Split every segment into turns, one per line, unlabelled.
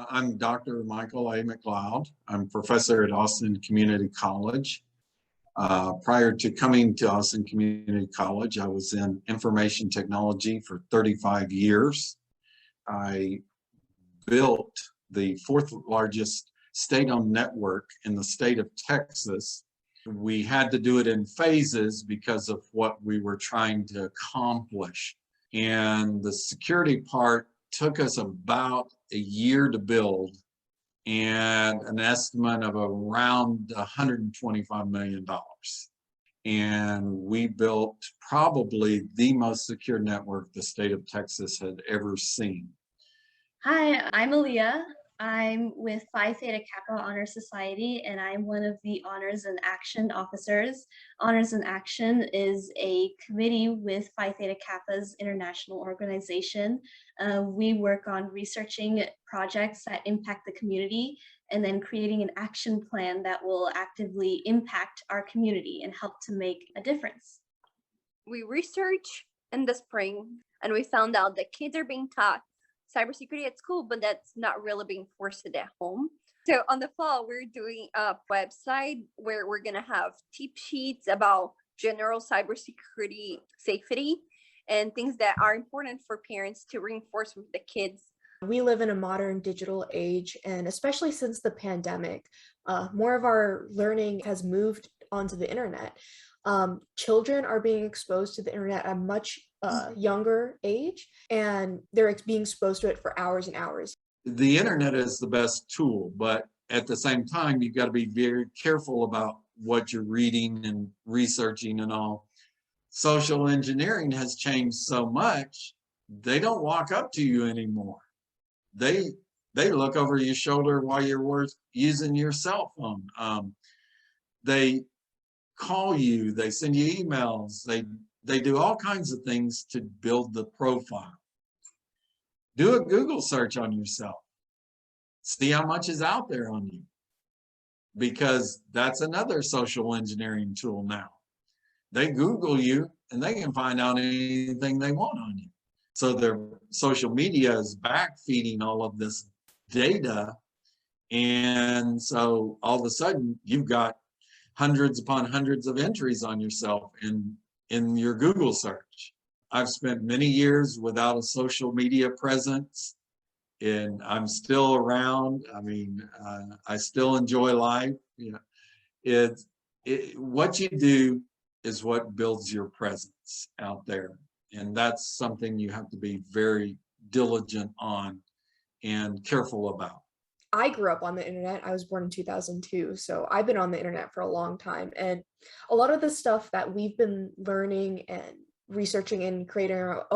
I'm Dr. Michael A. McLeod. I'm professor at Austin Community College. Prior to coming to Austin Community College, I was in information technology for 35 years. I built the fourth largest state-owned network in the state of Texas. We had to do it in phases because of what we were trying to accomplish. And the security part took us about a year to build and an estimate of around $125 million. And we built probably the most secure network the state of Texas had ever seen.
Hi, I'm Aaliyah. I'm with Phi Theta Kappa Honor Society, and I'm one of the Honors and Action officers. Honors and Action is a committee with Phi Theta Kappa's international organization. We work on researching projects that impact the community and then creating an action plan that will actively impact our community and help to make a difference.
We researched in the spring and we found out that kids are being taught cybersecurity at school, but that's not really being forced at home. So on the fall, we're doing a website where we're going to have tip sheets about general cybersecurity safety and things that are important for parents to reinforce with the kids.
We live in a modern digital age, and especially since the pandemic, more of our learning has moved onto the internet. Children are being exposed to the internet at a much younger age, and they're being exposed to it for hours and hours.
The internet is the best tool, but at the same time, you've got to be very careful about what you're reading and researching and all. Social engineering has changed so much, they don't walk up to you anymore. They look over your shoulder while you're using your cell phone. They call you, they send you emails, they do all kinds of things to build the profile. Do a Google search on yourself. See how much is out there on you, because that's another social engineering tool now. They Google you and they can find out anything they want on you. So their social media is backfeeding all of this data. And so all of a sudden you've got hundreds upon hundreds of entries on yourself in your Google search. I've spent many years without a social media presence, and I'm still around. I mean, I still enjoy life. You know, what you do is what builds your presence out there. And that's something you have to be very diligent on and careful about.
I grew up on the internet. I was born in 2002, so I've been on the internet for a long time. And a lot of the stuff that we've been learning and researching and creating our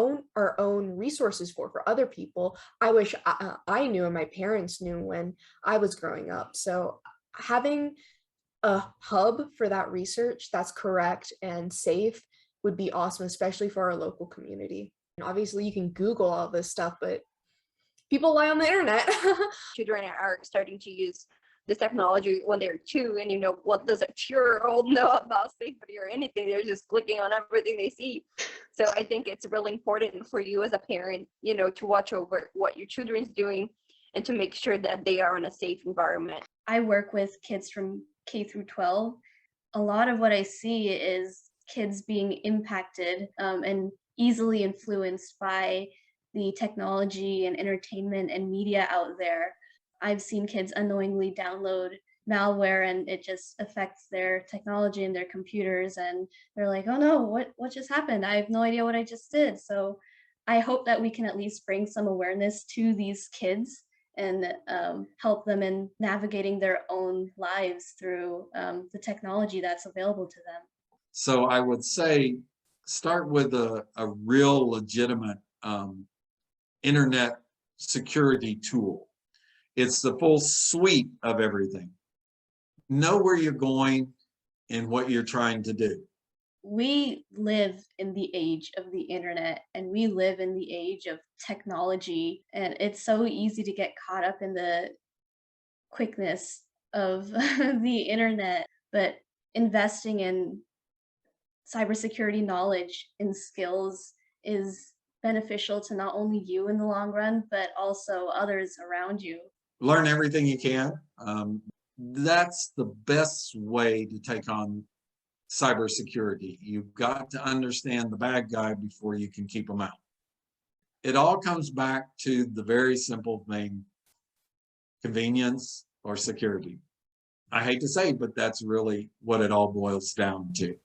own resources for other people, I wish I knew and my parents knew when I was growing up. So having a hub for that research that's correct and safe would be awesome, especially for our local community. And obviously you can Google all this stuff, but people lie on the internet.
Children are starting to use this technology when they're 2, and what does a 2-year-old know about safety or anything? They're just clicking on everything they see. So I think it's really important for you as a parent, to watch over what your children's doing and to make sure that they are in a safe environment.
I work with kids from K through 12. A lot of what I see is kids being impacted and easily influenced by the technology and entertainment and media out there. I've seen kids unknowingly download malware, and it just affects their technology and their computers, and they're like, oh no, what just happened? I have no idea what I just did. So I hope that we can at least bring some awareness to these kids and help them in navigating their own lives through the technology that's available to them.
So I would say start with a real legitimate internet security tool. It's the full suite of everything. Know where you're going and what you're trying to do.
We live in the age of the internet, and we live in the age of technology, and it's so easy to get caught up in the quickness of the internet, but investing in cybersecurity knowledge and skills is beneficial to not only you in the long run, but also others around you.
learn everything you can. That's the best way to take on cybersecurity. You've got to understand the bad guy before you can keep them out. It all comes back to the very simple thing: convenience or security. I hate to say, but that's really what it all boils down to.